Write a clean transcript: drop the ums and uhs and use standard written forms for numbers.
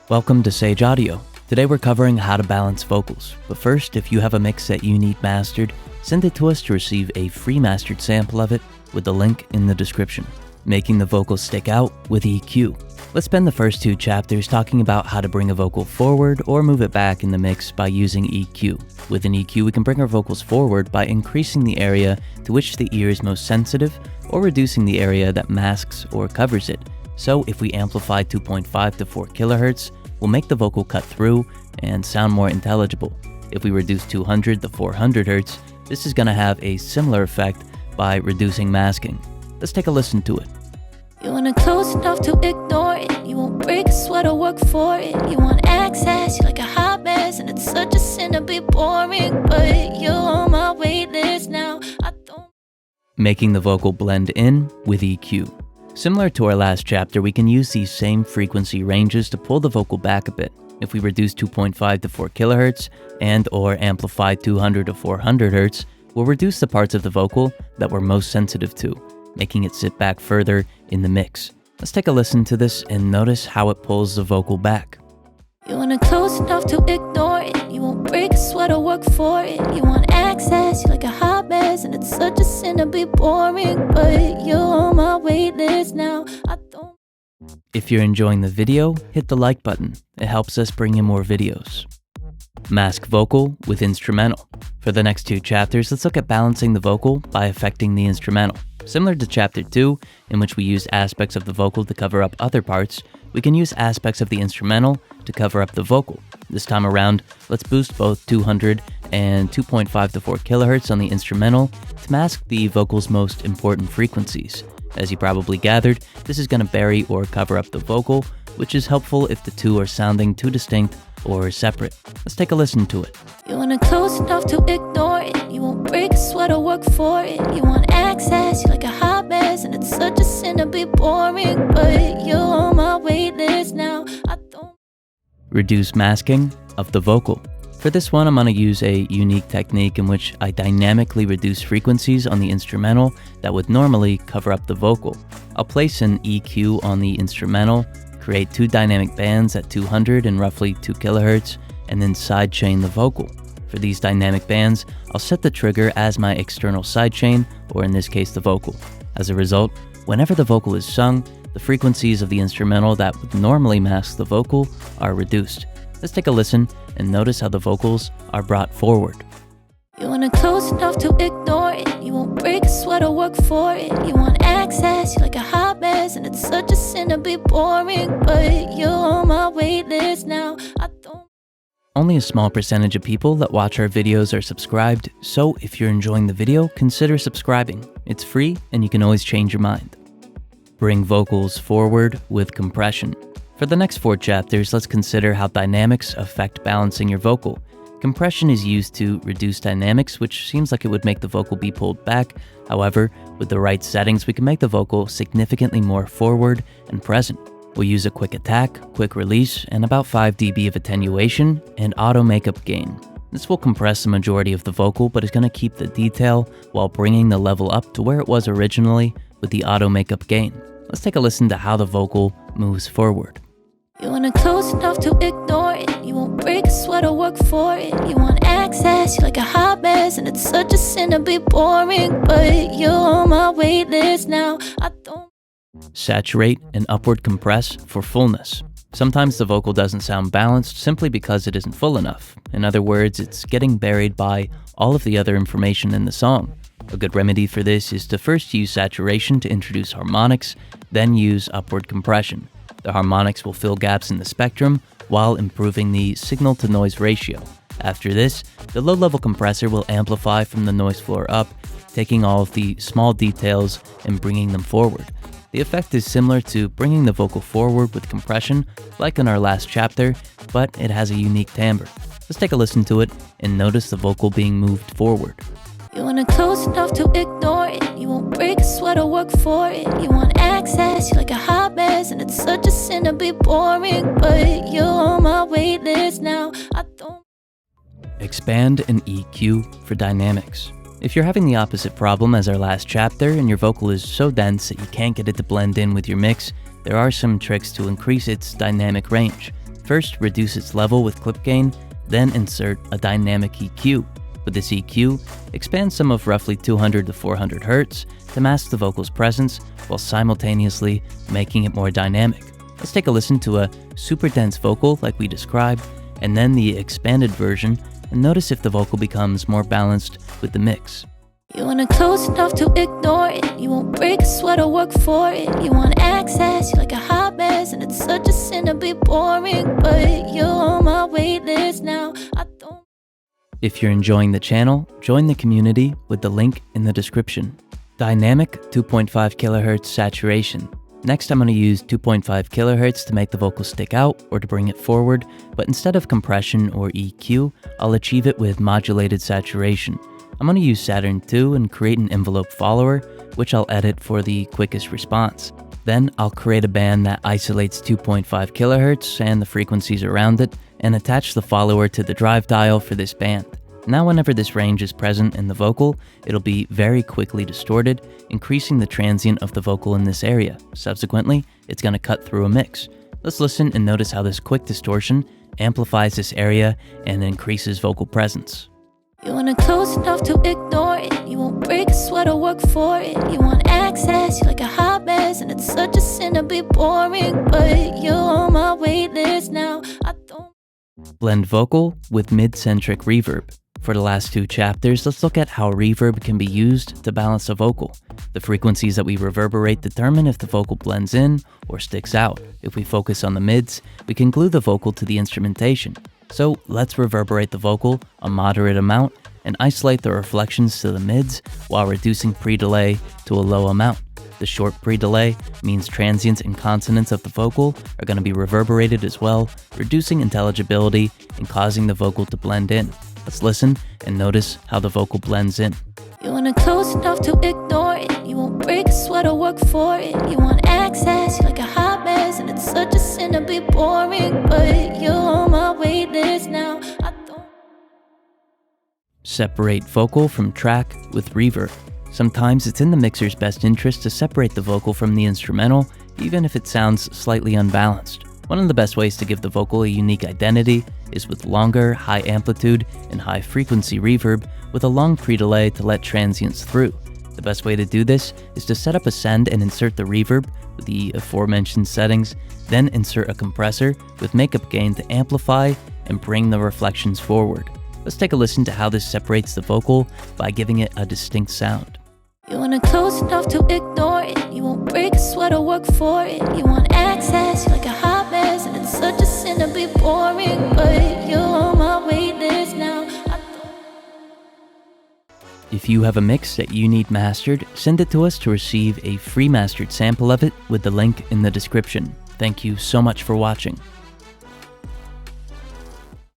Welcome to Sage Audio. Today we're covering how to balance vocals. But first, if you have a mix that you need mastered, send it to us to receive a free mastered sample of it with the link in the description. Making the vocals stick out with EQ. Let's spend the first two chapters talking about how to bring a vocal forward or move it back in the mix by using EQ. With an EQ, we can bring our vocals forward by increasing the area to which the ear is most sensitive or reducing the area that masks or covers it. So if we amplify 2.5 to 4 kHz, we'll make the vocal cut through and sound more intelligible. If we reduce 200 to 400 Hz, this is going to have a similar effect by reducing masking. Let's take a listen to it. You wanna close enough to ignore it. You won't break a sweat or work for it. You want access, you're like a hot mess, and it's such a sin to be boring. But you're on my wait list now. I don't. Making the vocal blend in with EQ. Similar to our last chapter, we can use these same frequency ranges to pull the vocal back a bit. If we reduce 2.5 to 4 kHz and or amplify 200 to 400 Hz, we'll reduce the parts of the vocal that we're most sensitive to, making it sit back further in the mix. Let's take a listen to this and notice how it pulls the vocal back. You wanna close enough to ignore it. You won't break a sweat or work for it. You want access, you're like a hot mess, and it's such a sin to be boring. But you're on my wait list now. I don't. If you're enjoying the video, hit the like button. It helps us bring you more videos. Mask vocal with instrumental. For the next two chapters, let's look at balancing the vocal by affecting the instrumental. Similar to chapter 2, in which we use aspects of the vocal to cover up other parts, we can use aspects of the instrumental to cover up the vocal. This time around, let's boost both 200 and 2.5 to 4 kHz on the instrumental to mask the vocal's most important frequencies. As you probably gathered, this is going to bury or cover up the vocal, which is helpful if the two are sounding too distinct or separate. Let's take a listen to it. You wanna close enough to ignore it. You won't break a sweat or work for it. You want access, you're like a hot mess, and it's such a sin to be boring. But you're on my wait list now. I don't. Reduce masking of the vocal. For this one, I'm going to use a unique technique in which I dynamically reduce frequencies on the instrumental that would normally cover up the vocal. I'll place an EQ on the instrumental, create two dynamic bands at 200 and roughly 2 kHz, and then sidechain the vocal. For these dynamic bands, I'll set the trigger as my external sidechain, or in this case the vocal. As a result, whenever the vocal is sung, the frequencies of the instrumental that would normally mask the vocal are reduced. Let's take a listen and notice how the vocals are brought forward. You wanna close enough to ignore it. You won't break a sweat or work for it. You want access, you're like a hot mess, and it's such a sin to be boring. But you're on my wait list now. I don't. Only a small percentage of people that watch our videos are subscribed, so if you're enjoying the video, consider subscribing. It's free and you can always change your mind. Bring vocals forward with compression. For the next 4 chapters, let's consider how dynamics affect balancing your vocal. Compression is used to reduce dynamics, which seems like it would make the vocal be pulled back. However, with the right settings, we can make the vocal significantly more forward and present. We'll use a quick attack, quick release, and about 5 dB of attenuation and auto makeup gain. This will compress the majority of the vocal, but is going to keep the detail while bringing the level up to where it was originally with the auto makeup gain. Let's take a listen to how the vocal moves forward. You wanna close enough to ignore it. You won't break a sweat or work for it. You want access, you're like a hot mess, and it's such a sin to be boring. But you're on my wait list now. I don't. Saturate and upward compress for fullness. Sometimes the vocal doesn't sound balanced simply because it isn't full enough. In other words, it's getting buried by all of the other information in the song. A good remedy for this is to first use saturation to introduce harmonics, then use upward compression. The harmonics will fill gaps in the spectrum while improving the signal-to-noise ratio. After this, the low-level compressor will amplify from the noise floor up, taking all of the small details and bringing them forward. The effect is similar to bringing the vocal forward with compression, like in our last chapter, but it has a unique timbre. Let's take a listen to it and notice the vocal being moved forward. You wanna close enough to ignore it. You won't break a sweat or work for it. You want access, you're like a hot mess, and it's such a sin to be boring. But you're on my wait list now. I don't. Expand an EQ for dynamics. If you're having the opposite problem as our last chapter and your vocal is so dense that you can't get it to blend in with your mix, there are some tricks to increase its dynamic range. First, reduce its level with clip gain, then insert a dynamic EQ. With this EQ, expand some of roughly 200 to 400 Hz to mask the vocal's presence while simultaneously making it more dynamic. Let's take a listen to a super dense vocal like we described, and then the expanded version, and notice if the vocal becomes more balanced with the mix. You wanna close enough to ignore it. You won't break a sweat or work for it. You want access, you're like a hot mess, and it's such a sin to be boring. But you're on my wait list now. I don't. If you're enjoying the channel, join the community with the link in the description. Dynamic 2.5 kHz saturation. Next, I'm going to use 2.5 kHz to make the vocal stick out or to bring it forward, but instead of compression or EQ, I'll achieve it with modulated saturation. I'm going to use Saturn II and create an envelope follower, which I'll edit for the quickest response. Then I'll create a band that isolates 2.5 kHz and the frequencies around it, and attach the follower to the drive dial for this band. Now whenever this range is present in the vocal, it'll be very quickly distorted, increasing the transient of the vocal in this area. Subsequently, it's going to cut through a mix. Let's listen and notice how this quick distortion amplifies this area and increases vocal presence. You wanna close enough to ignore it. You won't break a sweat or work for it. You want access, you're like a hot mess, and it's such a sin to be boring. But you're on my wait list now. I don't. Blend vocal with mid-centric reverb. For the last two chapters, let's look at how reverb can be used to balance a vocal. The frequencies that we reverberate determine if the vocal blends in or sticks out. If we focus on the mids, we can glue the vocal to the instrumentation. So let's reverberate the vocal a moderate amount and isolate the reflections to the mids while reducing pre-delay to a low amount. The short pre-delay means transients and consonants of the vocal are going to be reverberated as well, reducing intelligibility and causing the vocal to blend in. Let's listen and notice how the vocal blends in. You wanna close enough to ignore it. You won't break a sweat or work for it. You want access, you're like a hot mess, and it's such a sin to be boring. But you're on my wait list now. I don't. Separate vocal from track with reverb. Sometimes it's in the mixer's best interest to separate the vocal from the instrumental, even if it sounds slightly unbalanced. One of the best ways to give the vocal a unique identity is with longer, high amplitude and high frequency reverb with a long pre-delay to let transients through. The best way to do this is to set up a send and insert the reverb with the aforementioned settings, then insert a compressor with makeup gain to amplify and bring the reflections forward. Let's take a listen to how this separates the vocal by giving it a distinct sound. You wanna close enough to ignore it. You won't break a sweat or work for it. You want access, you're like a hot mess, and it's such a sin to be boring. But you're on my wait list now. I don't. If you have a mix that you need mastered, send it to us to receive a free mastered sample of it with the link in the description. Thank you so much for watching.